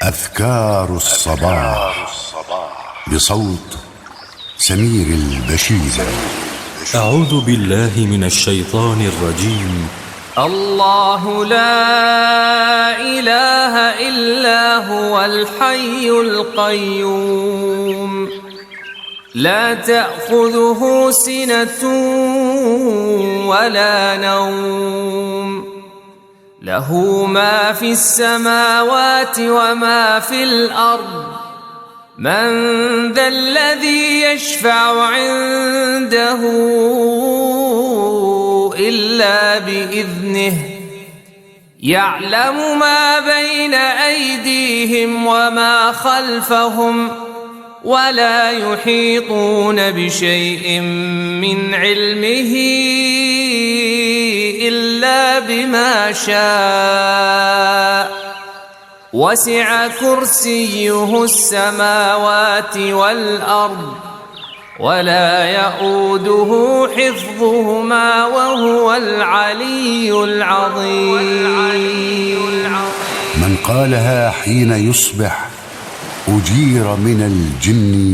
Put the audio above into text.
أذكار الصباح بصوت سمير البشير. أعوذ بالله من الشيطان الرجيم. الله لا إله إلا هو الحي القيوم لا تأخذه سنة ولا نوم له ما في السماوات وما في الأرض من ذا الذي يشفع عنده إلا بإذنه يعلم ما بين أيديهم وما خلفهم ولا يحيطون بشيء من علمه إلا بما شاء وسع كرسيه السماوات والأرض ولا يؤوده حفظهما وهو العلي العظيم. من قالها حين يصبح أجير من الجن